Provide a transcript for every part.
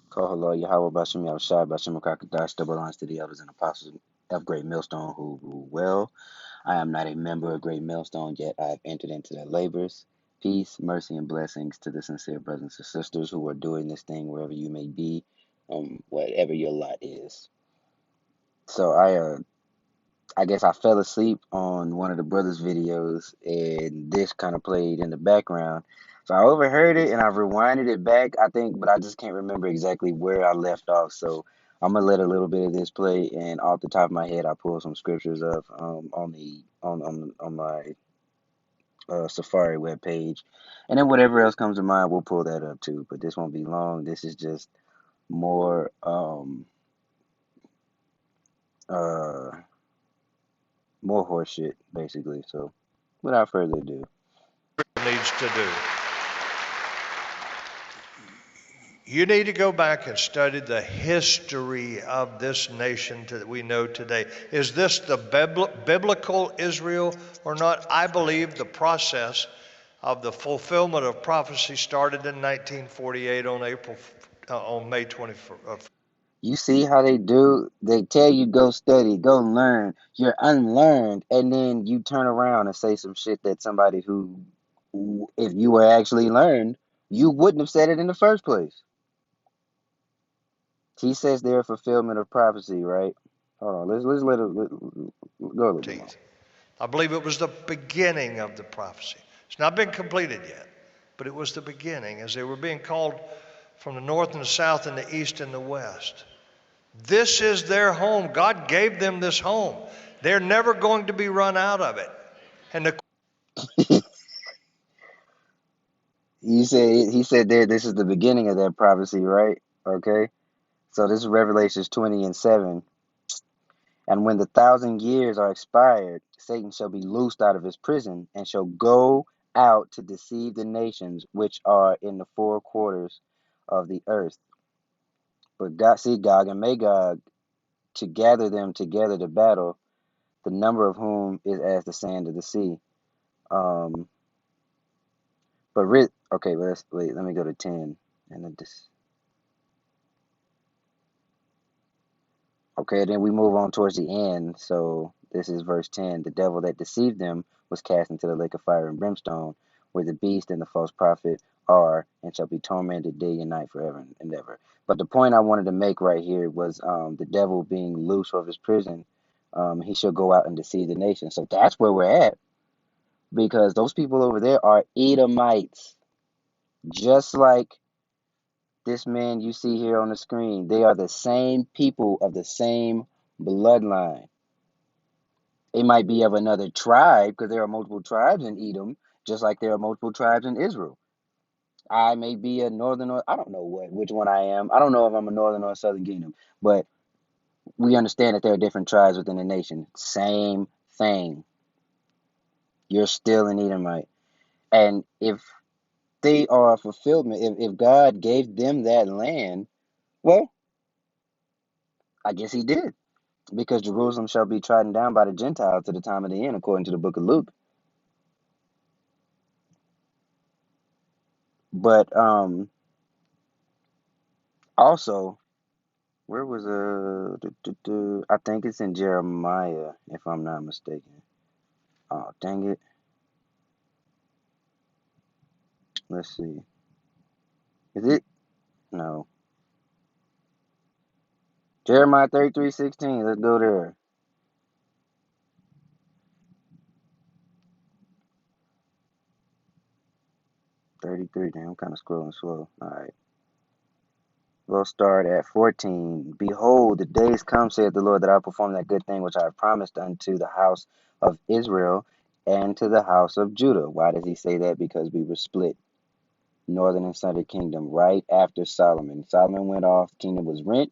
Kohala Yahweh Bashim Yahushai Bashim Kakadash, double honors to the elders and apostles of Great Millstone who rule well. I am not a member of Great Millstone, yet I have entered into their labors. Peace, mercy, and blessings to the sincere brothers and sisters who are doing this thing wherever you may be, whatever your lot is. So I guess I fell asleep on one of the brothers' videos, and this kind of played in the background. So I overheard it and I rewinded it back, I think, but I just can't remember exactly where I left off. So I'm gonna let a little bit of this play, and off the top of my head, I pull some scriptures up on my Safari web page, and then whatever else comes to mind, we'll pull that up too. But this won't be long. This is just more uh more horse shit, basically. So without further ado. Needs to do. You need to go back and study the history of this nation that we know today. Is this the biblical Israel or not? I believe the process of the fulfillment of prophecy started in 1948 on May 21st. You see how they do? They tell you go study, go learn. You're unlearned, and then you turn around and say some shit that somebody if you were actually learned, you wouldn't have said it in the first place. He says they're a fulfillment of prophecy, right? Hold on, let's go a little bit more. I believe it was the beginning of the prophecy. It's not been completed yet, but it was the beginning as they were being called from the north and the south and the east and the west. This is their home. God gave them this home. They're never going to be run out of it. And the He said there this is the beginning of that prophecy, right? Okay. So this is Revelations 20 and 7. And when the 1,000 years are expired, Satan shall be loosed out of his prison, and shall go out to deceive the nations which are in the four quarters of the earth. But God, see Gog and Magog, to gather them together to battle, the number of whom is as the sand of the sea. Um, okay, but wait. Let me go to 10. And then this. Okay, then we move on towards the end. So this is verse 10. The devil that deceived them was cast into the lake of fire and brimstone, where the beast and the false prophet are, and shall be tormented day and night forever and ever. But the point I wanted to make right here was the devil being loose of his prison. He shall go out and deceive the nation. So that's where we're at, because those people over there are Edomites, just like this man you see here on the screen. They are the same people of the same bloodline. They might be of another tribe because there are multiple tribes in Edom, just like there are multiple tribes in Israel. I may be a northern or I don't know which one I am. I don't know if I'm a northern or a southern kingdom, but we understand that there are different tribes within the nation. Same thing. You're still an Edomite. And if they are a fulfillment, if God gave them that land, well, I guess he did. Because Jerusalem shall be trodden down by the Gentiles to the time of the end, according to the book of Luke. But also, where was I think it's in Jeremiah, if I'm not mistaken. Oh, dang it. Let's see. Is it? No. Jeremiah 33:16. Let's go there. 33. Damn, I'm kind of scrolling slow. All right. We'll start at 14. Behold, the days come, saith the Lord, that I will perform that good thing which I have promised unto the house of Israel and to the house of Judah. Why does he say that? Because we were split, northern and southern kingdom, right after Solomon. Solomon went off, the kingdom was rent,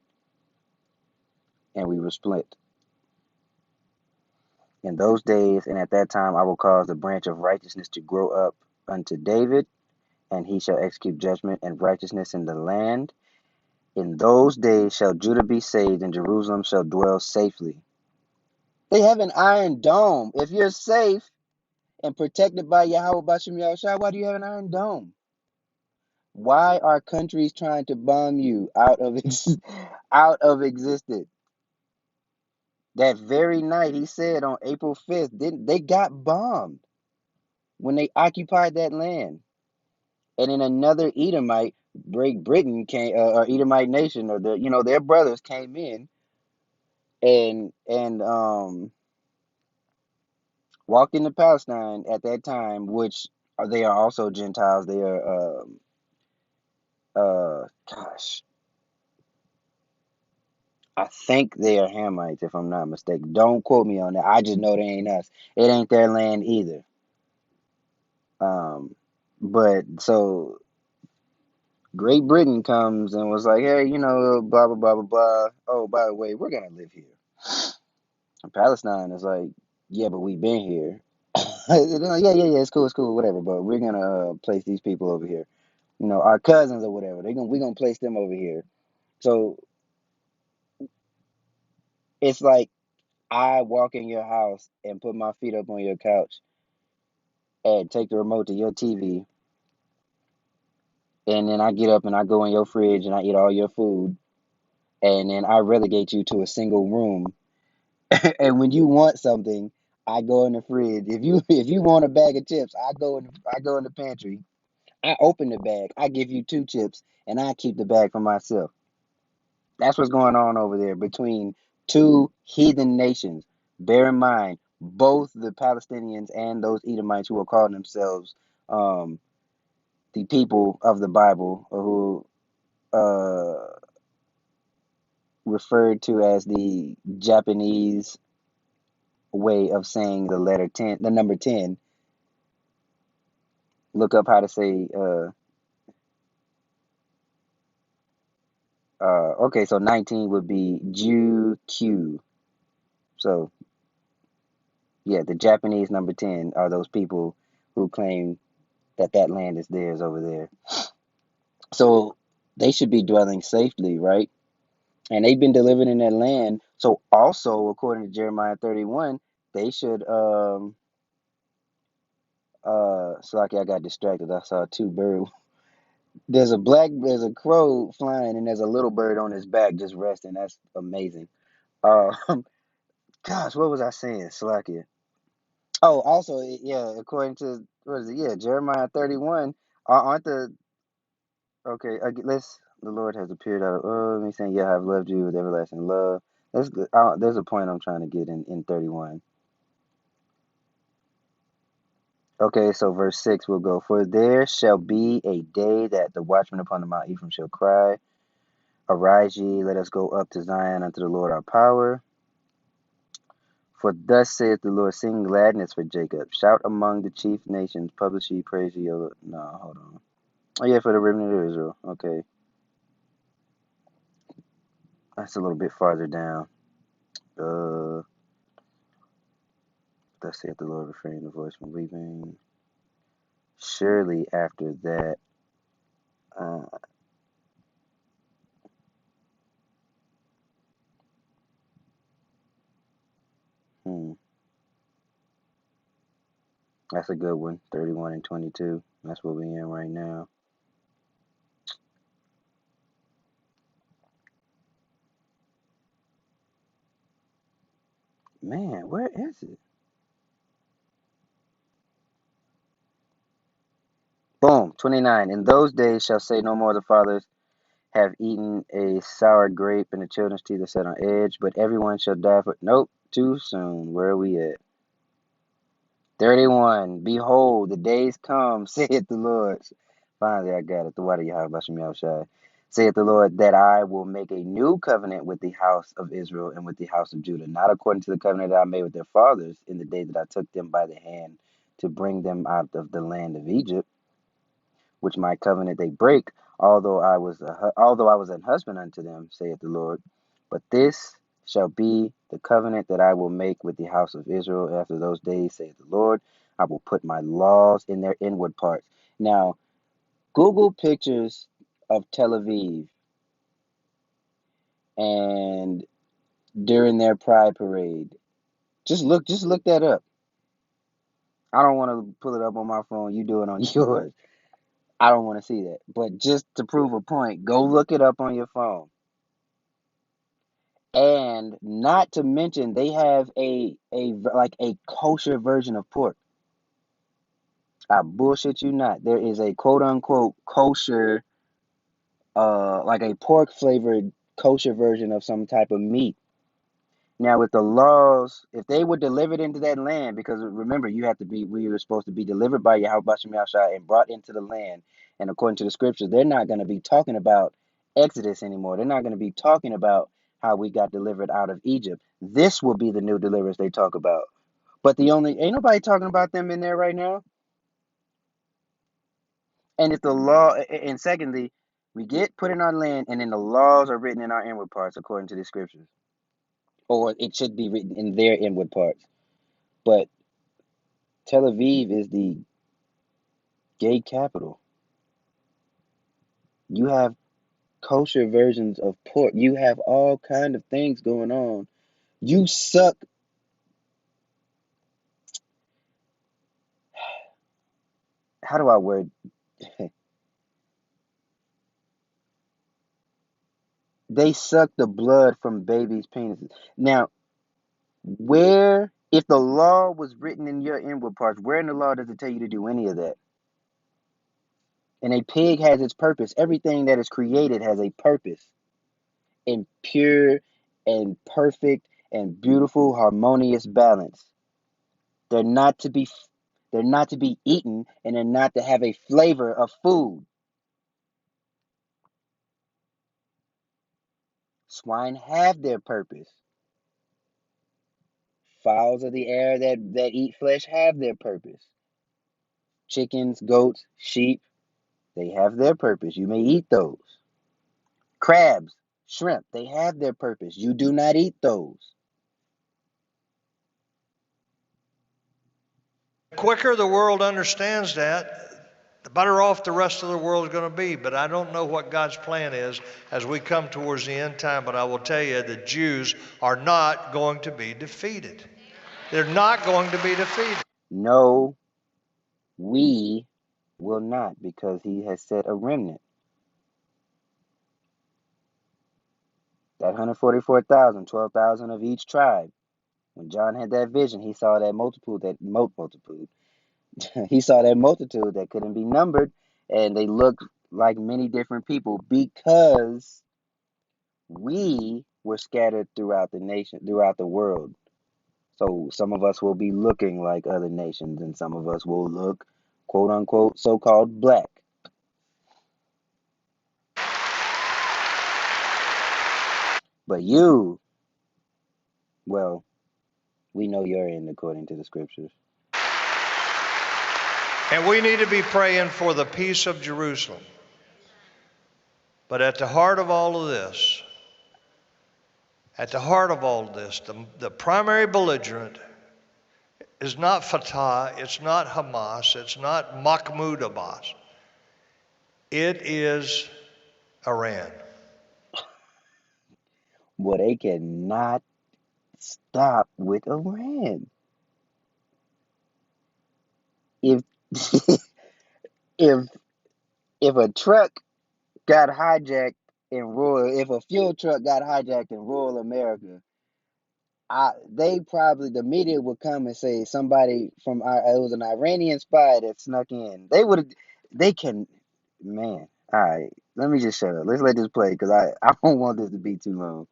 and we were split. In those days and at that time I will cause the branch of righteousness to grow up unto David, and he shall execute judgment and righteousness in the land. In those days shall Judah be saved, and Jerusalem shall dwell safely. They have an iron dome. If you're safe and protected by Yahweh Bashim Yahushua, why do you have an iron dome? Why are countries trying to bomb you out of out of existence? That very night, he said on April 5th, didn't they got bombed when they occupied that land? And then another Edomite, Great Britain came, or Edomite nation, or their brothers came in and walked into Palestine at that time, which they are also Gentiles. They are, gosh, I think they are Hamites, if I'm not mistaken. Don't quote me on that. I just know they ain't us. It ain't their land either. Um, but so Great Britain comes and was like, hey, blah blah blah blah blah. Oh, by the way, we're gonna live here. And Palestine is like, yeah, but we've been here. They're like, yeah, it's cool, whatever. But we're gonna place these people over here. Our cousins or whatever. We're gonna place them over here. So it's like I walk in your house and put my feet up on your couch and take the remote to your TV, and then I get up and I go in your fridge and I eat all your food, and then I relegate you to a single room. And when you want something, I go in the fridge. If you want a bag of chips, I go in the pantry. I open the bag. I give you two chips, and I keep the bag for myself. That's what's going on over there between two heathen nations. Bear in mind, both the Palestinians and those Edomites who are calling themselves um, the people of the Bible, or who referred to as the Japanese way of saying the letter 10, the number 10. Look up how to say, okay, so 19 would be Ju-Q. So, yeah, the Japanese number 10 are those people who claim that land is theirs over there. So they should be dwelling safely, right? And they've been delivered in that land. So also, according to Jeremiah 31, they should so like I got distracted. I saw two birds. There's a crow flying, and there's a little bird on his back just resting. That's amazing. Uh, gosh, what was I saying? Slakia. Oh, also, yeah, according to what is it? Yeah, Jeremiah 31. Aren't the okay? Let's. The Lord has appeared out of. Me saying, yeah, I've loved you with everlasting love. That's good. There's a point I'm trying to get in 31. Okay, so verse 6 will go. For there shall be a day that the watchman upon the Mount Ephraim shall cry, arise ye, let us go up to Zion unto the Lord our power. For thus saith the Lord, sing gladness for Jacob, shout among the chief nations, publish ye, praise ye. No, hold on. Oh yeah, for the remnant of Israel. Okay, that's a little bit farther down. Uh, thus saith the Lord, refrain the voice from weeping. Surely after that, uh, hmm, that's a good one. 31 and 22. That's what we in right now. Man, where is it? Boom, 29. In those days shall say no more the fathers have eaten a sour grape, and the children's teeth are set on edge, but everyone shall die for. Nope, too soon. Where are we at? 31. Behold, the days come, saith the Lord. Finally, I got it. The water Yahweh saith the Lord, that I will make a new covenant with the house of Israel and with the house of Judah, not according to the covenant that I made with their fathers in the day that I took them by the hand to bring them out of the land of Egypt, which my covenant they break, although I was an husband unto them, saith the Lord. But this shall be the covenant that I will make with the house of Israel after those days, saith the Lord. I will put my laws in their inward parts. Now, Google pictures of Tel Aviv and during their pride parade. Just look that up. I don't want to pull it up on my phone. You do it on yours. I don't want to see that. But just to prove a point, go look it up on your phone. And not to mention, they have a kosher version of pork. I bullshit you not. There is a quote unquote kosher, like a pork flavored kosher version of some type of meat. Now, with the laws, if they were delivered into that land, because remember, we were supposed to be delivered by Yahweh Shai and brought into the land. And according to the scriptures, they're not going to be talking about Exodus anymore. They're not going to be talking about how we got delivered out of Egypt. This will be the new deliverance they talk about. But ain't nobody talking about them in there right now. And if the law, and secondly, we get put in our land, and then the laws are written in our inward parts according to the scriptures, or it should be written in their inward parts. But Tel Aviv is the gay capital. You have kosher versions of pork. You have all kind of things going on. You suck. How do I word? They suck the blood from babies' penises. Now, if the law was written in your inward parts, where in the law does it tell you to do any of that? And a pig has its purpose. Everything that is created has a purpose, in pure and perfect and beautiful harmonious balance. They're not to be they're not to be eaten, and they're not to have a flavor of food. Swine have their purpose. Fowls of the air that eat flesh have their purpose. Chickens, goats, sheep, they have their purpose. You may eat those. Crabs, shrimp, they have their purpose. You do not eat those. The quicker the world understands that, the better off the rest of the world is going to be. But I don't know what God's plan is as we come towards the end time. But I will tell you, the Jews are not going to be defeated. They're not going to be defeated. No, we will not, because he has set a remnant. That 144,000, 12,000 of each tribe. When John had that vision, he saw that multitude. He saw that multitude that couldn't be numbered, and they looked like many different people because we were scattered throughout the nation, throughout the world. So some of us will be looking like other nations, and some of us will look, quote unquote, so called black. But you, well, we know your end according to the scriptures. And we need to be praying for the peace of Jerusalem. But at the heart of all of this, the primary belligerent is not Fatah, it's not Hamas, it's not Mahmoud Abbas. It is Iran. Well, they cannot stop with Iran. If if if a truck got hijacked if a fuel truck got hijacked in rural America, the media would come and say somebody it was an Iranian spy that snuck in. They can, man. All right, let me just shut up. Let's let this play because I don't want this to be too long.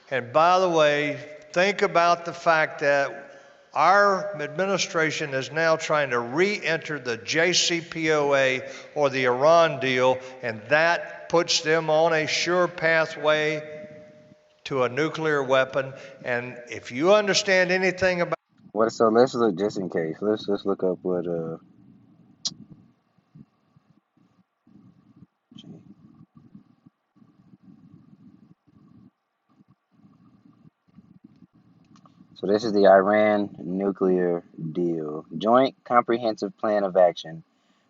And by the way, think about the fact that our administration is now trying to re enter the JCPOA or the Iran deal, and that puts them on a sure pathway to a nuclear weapon. And if you understand anything about So let's look just in case. Let's look up what So this is the Iran nuclear deal. Joint Comprehensive Plan of Action,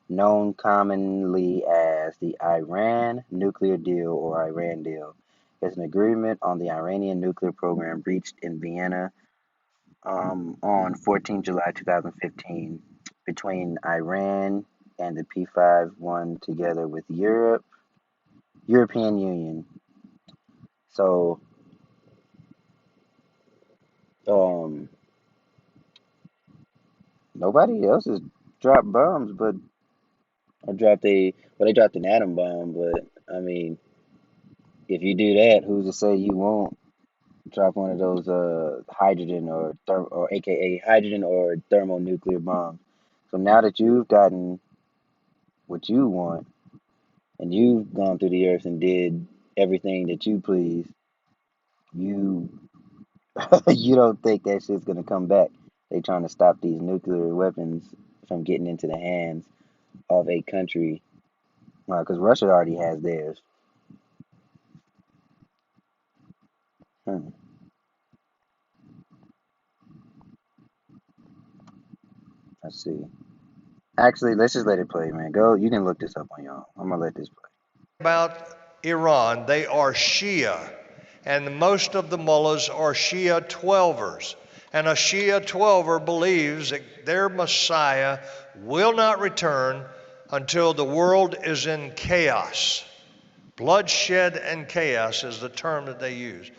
known commonly as the Iran Nuclear Deal or Iran Deal, is an agreement on the Iranian nuclear program reached in Vienna on 14 July 2015 between Iran and the P5 won together with European Union. So um, nobody else has dropped bombs, but or dropped a well, they dropped an atom bomb, but I mean, if you do that, who's to say you won't drop one of those hydrogen or AKA hydrogen or thermonuclear bombs? So now that you've gotten what you want and you've gone through the earth and did everything that you please, you you don't think that shit's gonna come back. They trying to stop these nuclear weapons from getting into the hands of a country because Russia already has theirs. Hmm, let's see. Actually, let's just let it play, man. Go. You can look this up on your own. I'm gonna let this play. About Iran, they are Shia, and most of the mullahs are Shia Twelvers. And a Shia Twelver believes that their Messiah will not return until the world is in chaos. Bloodshed and chaos is the term that they use.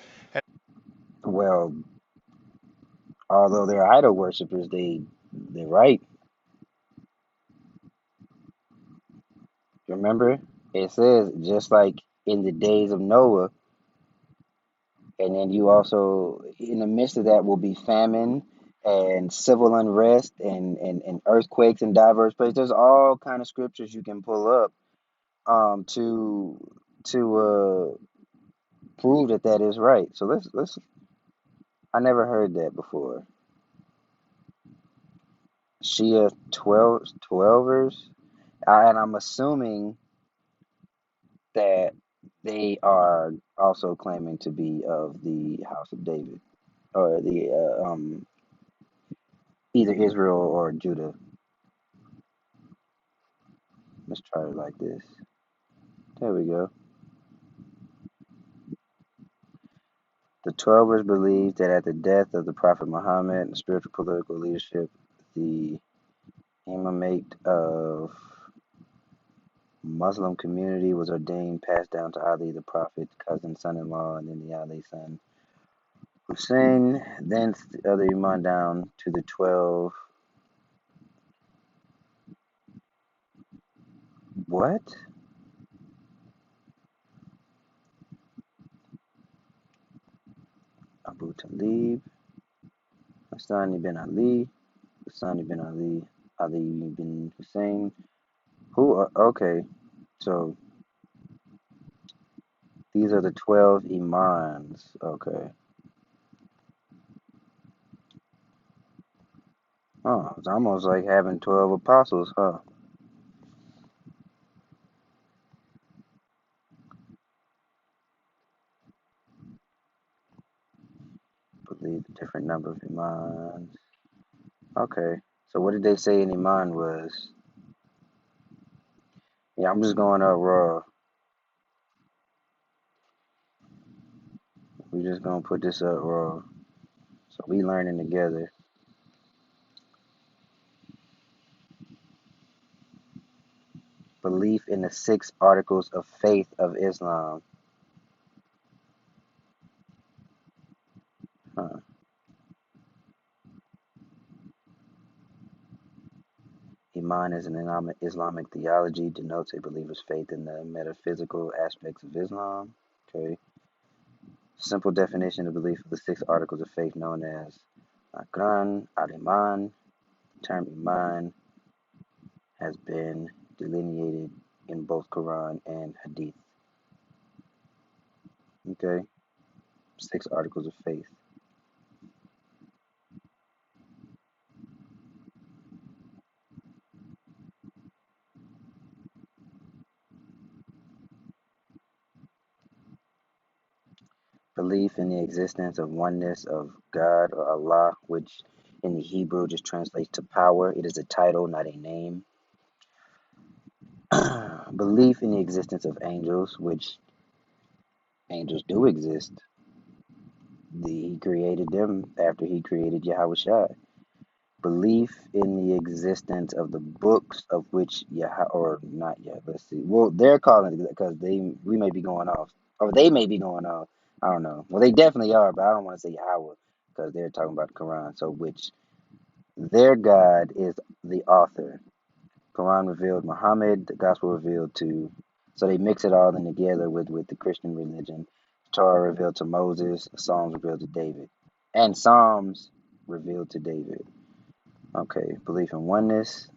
Well, although they're idol worshippers, they're right. Remember, it says just like in the days of Noah, and then you also in the midst of that will be famine and civil unrest and earthquakes in diverse places. There's all kind of scriptures you can pull up to prove that that is right. So let's. I never heard that before. Shia 12ers, and I'm assuming that they are also claiming to be of the house of David or the either Israel or Judah. Let's try it like this. There we go. The Twelvers believe that at the death of the Prophet Muhammad and spiritual political leadership, the imamate of Muslim community was ordained, passed down to Ali the Prophet, cousin, son-in-law, and then the Ali son Hussein. Thence the other Iman down to the 12. What? Abu Talib, Hassani bin Ali, Hassani bin Ali, Ali bin Hussein. Who are, okay, so these are the 12 Imams. Okay. Oh, it's almost like having 12 apostles, huh? Believe the different number of Imams. Okay. So what did they say an Iman was? Yeah, I'm just going up raw. We just gonna put this up raw. So we learning together. Belief in the 6 articles of faith of Islam. Huh. Iman is an Islamic theology, denotes a believer's faith in the metaphysical aspects of Islam. Okay. Simple definition of belief of the 6 articles of faith known as Quran, Al-Iman. Term Iman has been delineated in both Quran and Hadith. Okay. 6 articles of faith. Belief in the existence of oneness of God or Allah, which in the Hebrew just translates to power. It is a title, not a name. Belief in the existence of angels, which angels do exist. He created them after he created Yahweh Shai. belief in the existence of the books of which Yah or not yet. Let's see. Well, they're calling it because we may be going off, or they may be going off. I don't know. Well, they definitely are, but I don't want to say Yahweh because they're talking about the Quran. So, which their God is the author. Quran revealed Muhammad, the Gospel revealed to. So they mix it all in together with the Christian religion. Torah revealed to Moses, Psalms revealed to David, and Psalms revealed to David. Okay, belief in oneness.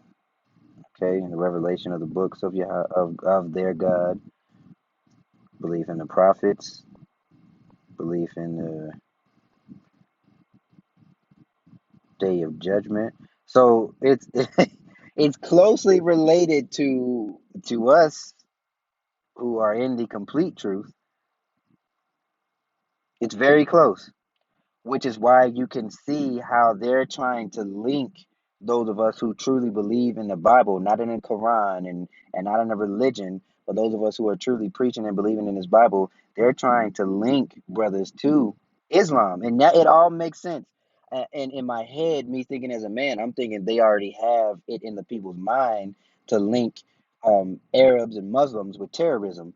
Okay, in the revelation of the books of of their God. Belief in the prophets. Belief in the day of judgment. So it's it's closely related to us who are in the complete truth. It's very close, which is why you can see how they're trying to link those of us who truly believe in the Bible, not in the Quran and not in a religion, but those of us who are truly preaching and believing in this Bible, they're trying to link brothers to Islam. And that it all makes sense. And in my head, me thinking as a man, I'm thinking they already have it in the people's mind to link Arabs and Muslims with terrorism,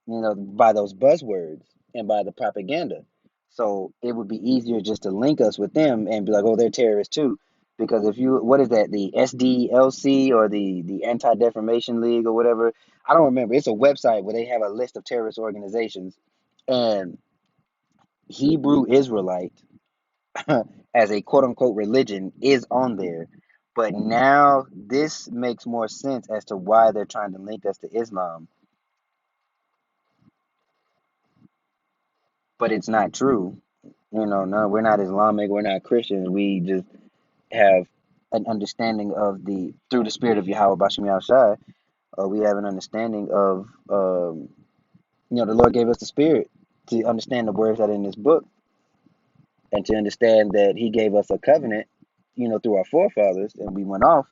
by those buzzwords and by the propaganda. So it would be easier just to link us with them and be like, oh, they're terrorists too. Because if you, what is that, the SDLC or the Anti Defamation League or whatever? I don't remember. It's a website where they have a list of terrorist organizations, and Hebrew Israelite as a quote unquote religion is on there. But now this makes more sense as to why they're trying to link us to Islam, but it's not true. No, we're not Islamic, we're not Christians. We just have an understanding of through the spirit of Yahweh Bashim Yahushai, we have an understanding of, the Lord gave us the spirit to understand the words that are in this book and to understand that He gave us a covenant, through our forefathers, and we went off,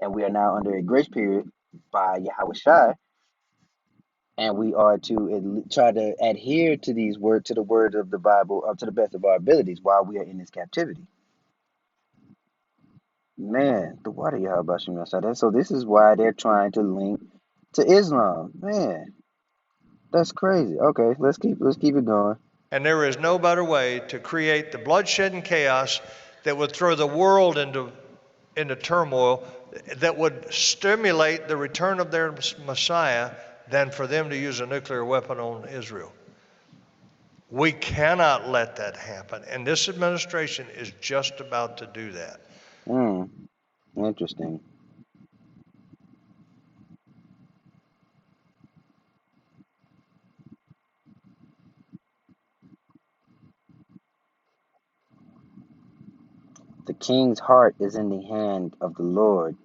and we are now under a grace period by Yahweh Shai, and we are to try to adhere to to the words of the Bible up to the best of our abilities while we are in this captivity. Man, the water Yahabashim Yasada. So this is why they're trying to link to Islam. Man, that's crazy. Okay, let's keep it going. And there is no better way to create the bloodshed and chaos that would throw the world into turmoil, that would stimulate the return of their Messiah, than for them to use a nuclear weapon on Israel. We cannot let that happen. And this administration is just about to do that. Interesting. The king's heart is in the hand of the Lord.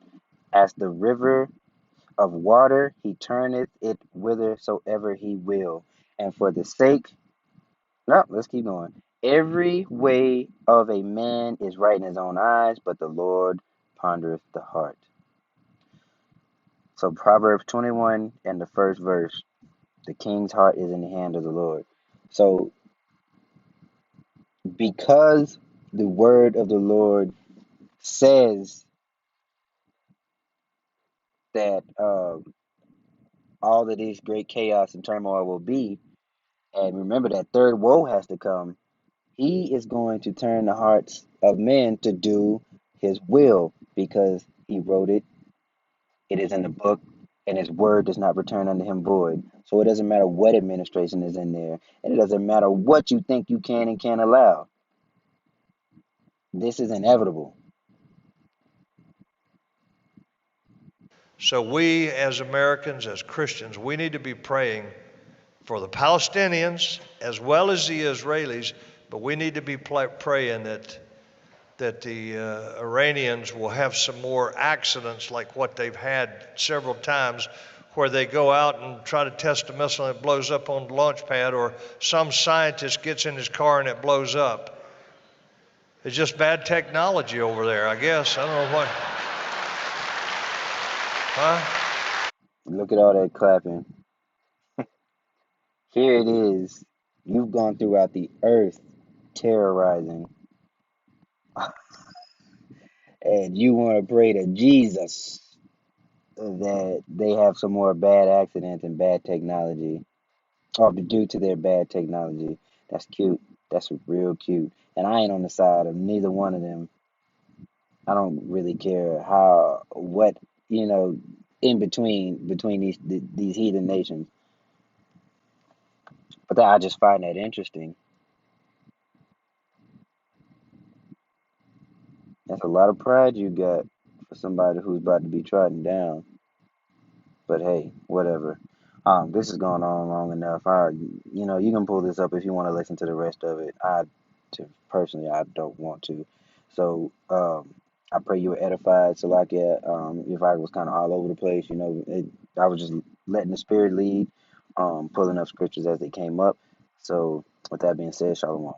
As the river of water, he turneth it whithersoever he will. And for the sake, no, let's keep going. Every way of a man is right in his own eyes, but the Lord pondereth the heart. So Proverbs 21 and the first verse, the king's heart is in the hand of the Lord. So because the word of the Lord says that all of this great chaos and turmoil will be, and remember that third woe has to come, he is going to turn the hearts of men to do his will because he wrote it. It is in the book, and his word does not return unto him void. So it doesn't matter what administration is in there, and it doesn't matter what you think you can and can't allow. This is inevitable. So we as Americans, as Christians, we need to be praying for the Palestinians as well as the Israelis, but we need to be praying that the Iranians will have some more accidents like what they've had several times, where they go out and try to test a missile and it blows up on the launch pad, or some scientist gets in his car and it blows up. It's just bad technology over there, I guess. I don't know what. Huh? Look at all that clapping. Here it is. You've gone throughout the earth terrorizing. and you want to pray to Jesus that they have some more bad accidents and bad technology, or due to their bad technology. That's cute. That's real cute. And I ain't on the side of neither one of them. I don't really care what, you know, in between these heathen nations. But I just find that interesting. That's a lot of pride you got for somebody who's about to be trodden down. But hey, whatever. This has gone on long enough. You can pull this up if you want to listen to the rest of it. Personally, I don't want to. So, I pray you were edified, Salakia. If I was kind of all over the place, I was just letting the Spirit lead, pulling up scriptures as they came up. So, with that being said, Shalom.